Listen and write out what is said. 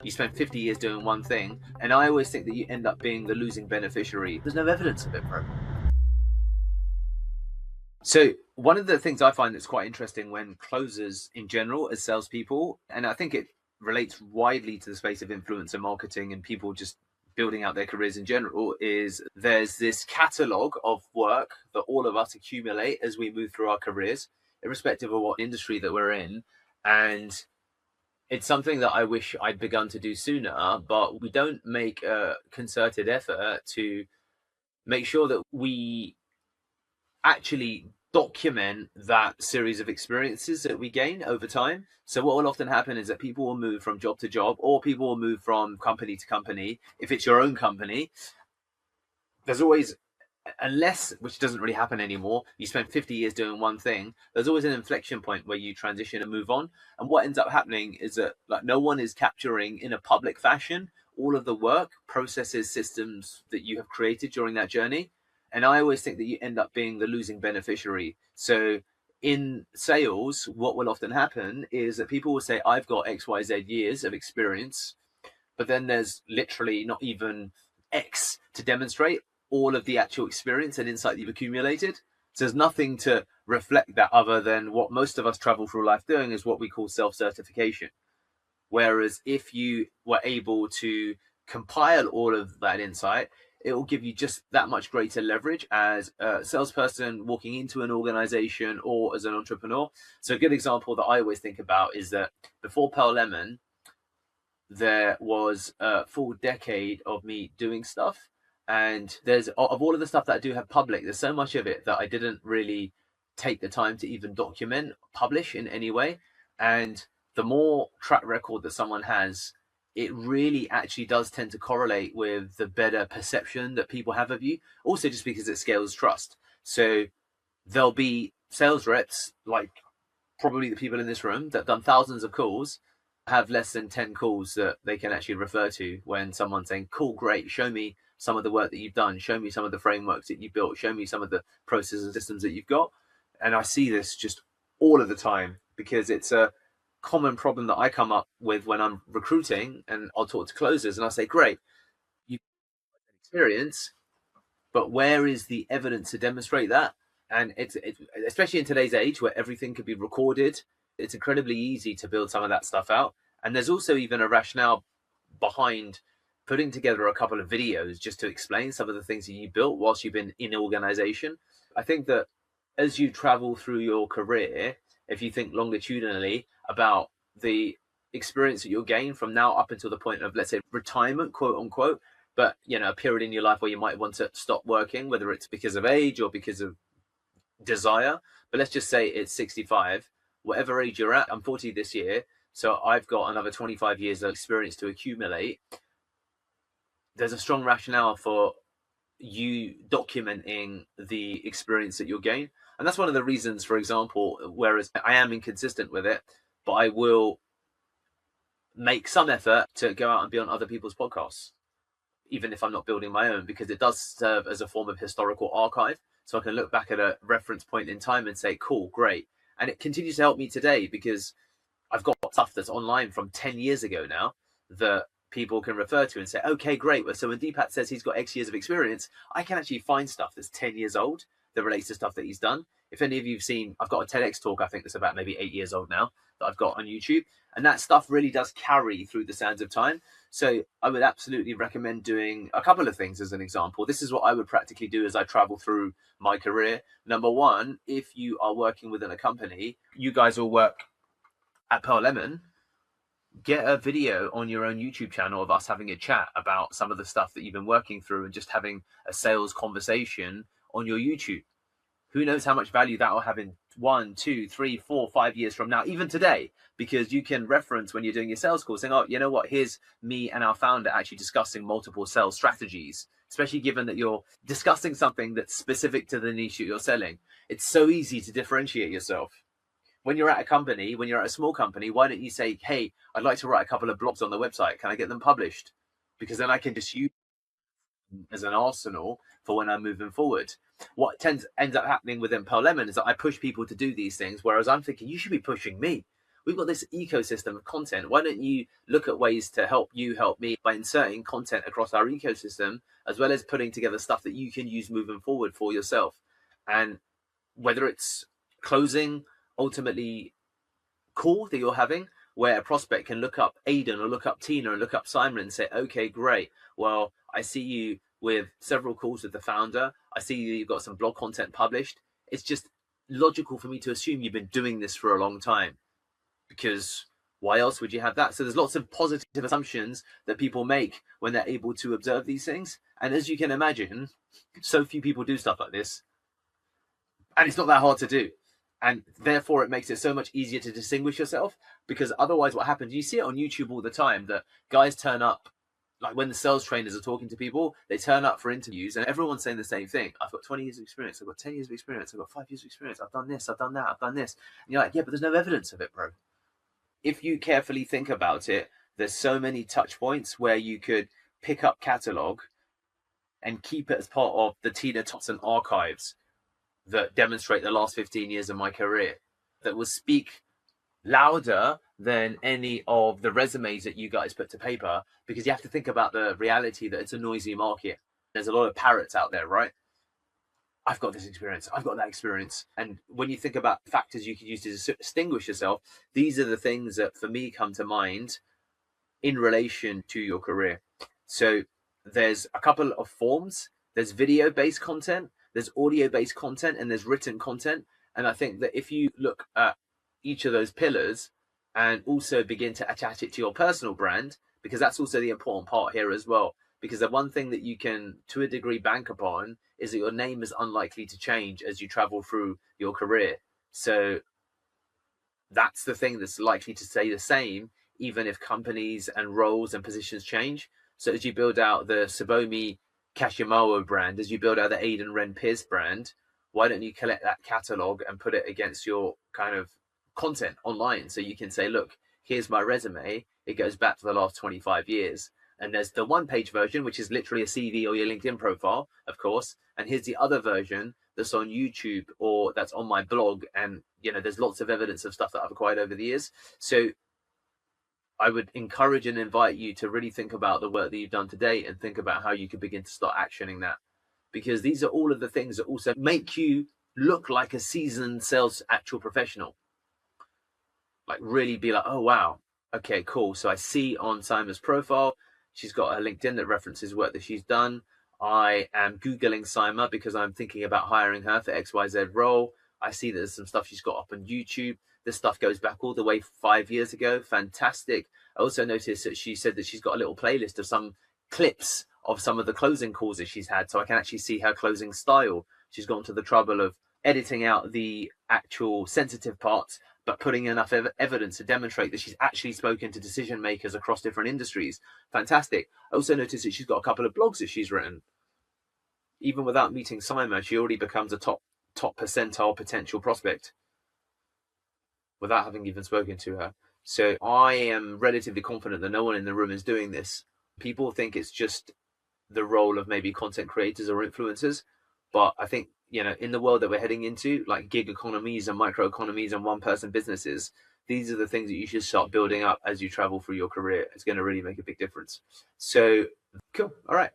You spend 50 years doing one thing, and I always think that you end up being the losing beneficiary. There's no evidence of it, bro. So one of the things I find that's quite interesting when closers in general as salespeople, and I think it relates widely to the space of influencer marketing and people just building out their careers in general, is there's this catalog of work that all of us accumulate as we move through our careers, irrespective of what industry that we're in. And it's something that I wish I'd begun to do sooner, but we don't make a concerted effort to make sure that we actually document that series of experiences that we gain over time. So what will often happen is that people will move from job to job, or people will move from company to company. If it's your own company, there's always, unless, which doesn't really happen anymore, you spend 50 years doing one thing, there's always an inflection point where you transition and move on. And what ends up happening is that like no one is capturing in a public fashion all of the work, processes, systems that you have created during that journey. And I always think that you end up being the losing beneficiary. So in sales, what will often happen is that people will say, I've got XYZ years of experience, but then there's literally not even X to demonstrate all of the actual experience and insight you've accumulated. So there's nothing to reflect that other than what most of us travel through life doing is what we call self-certification. Whereas if you were able to compile all of that insight, it will give you just that much greater leverage as a salesperson walking into an organization or as an entrepreneur. So a good example that I always think about is that before Pearl Lemon, there was a full decade of me doing stuff. And there's, of all of the stuff that I do have public, there's so much of it that I didn't really take the time to even document, publish in any way. And the more track record that someone has, it really actually does tend to correlate with the better perception that people have of you. Also, just because it scales trust. So there'll be sales reps, like probably the people in this room, that have done thousands of calls, have less than 10 calls that they can actually refer to when someone's saying, cool, great, show me some of the work that you've done, show me some of the frameworks that you built, show me some of the processes and systems that you've got. And I see this just all of the time because it's a common problem that I come up with when I'm recruiting, and I'll talk to closers and I'll say, great, you've got experience, but where is the evidence to demonstrate that? And it's especially in today's age where everything could be recorded, it's incredibly easy to build some of that stuff out. And there's also even a rationale behind putting together a couple of videos just to explain some of the things that you built whilst you've been in organization. I think that as you travel through your career, if you think longitudinally about the experience that you'll gain from now up until the point of, let's say, retirement, quote unquote, but a period in your life where you might want to stop working, whether it's because of age or because of desire. But let's just say it's 65, whatever age you're at. I'm 40 this year, so I've got another 25 years of experience to accumulate. There's a strong rationale for you documenting the experience that you'll gain. And that's one of the reasons, for example, whereas I am inconsistent with it, but I will make some effort to go out and be on other people's podcasts, even if I'm not building my own, because it does serve as a form of historical archive. So I can look back at a reference point in time and say, cool, great. And it continues to help me today because I've got stuff that's online from 10 years ago now that people can refer to and say, okay, great. So when Deepak says he's got X years of experience, I can actually find stuff that's 10 years old that relates to stuff that he's done. If any of you've seen, I've got a TEDx talk, I think that's about maybe 8 years old now, that I've got on YouTube. And that stuff really does carry through the sands of time. So I would absolutely recommend doing a couple of things as an example. This is what I would practically do as I travel through my career. Number one, if you are working within a company, you guys will work at Pearl Lemon, get a video on your own YouTube channel of us having a chat about some of the stuff that you've been working through and just having a sales conversation on your YouTube. Who knows how much value that will have in 1, 2, 3, 4, 5 years from now, even today, because you can reference when you're doing your sales call saying, oh, you know what, here's me and our founder actually discussing multiple sales strategies, especially given that you're discussing something that's specific to the niche that you're selling. It's so easy to differentiate yourself. When you're at a company, when you're at a small company, why don't you say, hey, I'd like to write a couple of blogs on the website. Can I get them published? Because then I can just use them as an arsenal for when I'm moving forward. What ends up happening within Pearl Lemon is that I push people to do these things, whereas I'm thinking, you should be pushing me. we've got this ecosystem of content. Why don't you look at ways to help you help me by inserting content across our ecosystem, as well as putting together stuff that you can use moving forward for yourself? And whether it's closing ultimately call that you're having, where a prospect can look up Aidan or look up Tina and look up Simon and say, okay, great. Well, I see you with several calls with the founder. I see you've got some blog content published. It's just logical for me to assume you've been doing this for a long time, because why else would you have that? So there's lots of positive assumptions that people make when they're able to observe these things. And as you can imagine, so few people do stuff like this. And it's not that hard to do. And therefore, it makes it so much easier to distinguish yourself, because otherwise what happens, you see it on YouTube all the time, that guys turn up, like when the sales trainers are talking to people, they turn up for interviews and everyone's saying the same thing. I've got 20 years of experience. I've got 10 years of experience. I've got 5 years of experience. I've done this. I've done that. I've done this. And you're like, yeah, but there's no evidence of it, bro. If you carefully think about it, there's so many touch points where you could pick up catalog and keep it as part of the Tina Thompson archives that demonstrate the last 15 years of my career, that will speak louder than any of the resumes that you guys put to paper, because you have to think about the reality that it's a noisy market. There's a lot of parrots out there, right? I've got this experience, I've got that experience. And when you think about factors you could use to distinguish yourself, these are the things that for me come to mind in relation to your career. So there's a couple of forms. There's video-based content, there's audio-based content, and there's written content. And I think that if you look at each of those pillars and also begin to attach it to your personal brand, because that's also the important part here as well. Because the one thing that you can, to a degree, bank upon is that your name is unlikely to change as you travel through your career. So that's the thing that's likely to stay the same, even if companies and roles and positions change. So as you build out the Subomi Kashimawa brand, as you build out the Aidan Wren Pierce brand, why don't you collect that catalog and put it against your kind of content online? So you can say, look, here's my resume. It goes back to the last 25 years. And there's the one-page version, which is literally a CV or your LinkedIn profile, of course. And here's the other version that's on YouTube or that's on my blog. And, you know, there's lots of evidence of stuff that I've acquired over the years. So I would encourage and invite you to really think about the work that you've done today and think about how you could begin to start actioning that. Because these are all of the things that also make you look like a seasoned sales actual professional. Like really be like, oh, wow. Okay, cool. So I see on Simon's profile, she's got a LinkedIn that references work that she's done. I am Googling Simon because I'm thinking about hiring her for XYZ role. I see that there's some stuff she's got up on YouTube. This stuff goes back all the way 5 years ago. Fantastic. I also noticed that she said that she's got a little playlist of some clips of some of the closing calls that she's had. So I can actually see her closing style. She's gone to the trouble of editing out the actual sensitive parts, but putting enough evidence to demonstrate that she's actually spoken to decision makers across different industries. Fantastic. I also noticed that she's got a couple of blogs that she's written. Even without meeting Simon, she already becomes a top percentile potential prospect without having even spoken to her. So I am relatively confident that no one in the room is doing this. People think it's just the role of maybe content creators or influencers. But I think, you know, in the world that we're heading into, like gig economies and micro economies and one-person businesses, these are the things that you should start building up as you travel through your career. It's going to really make a big difference. So, cool. All right.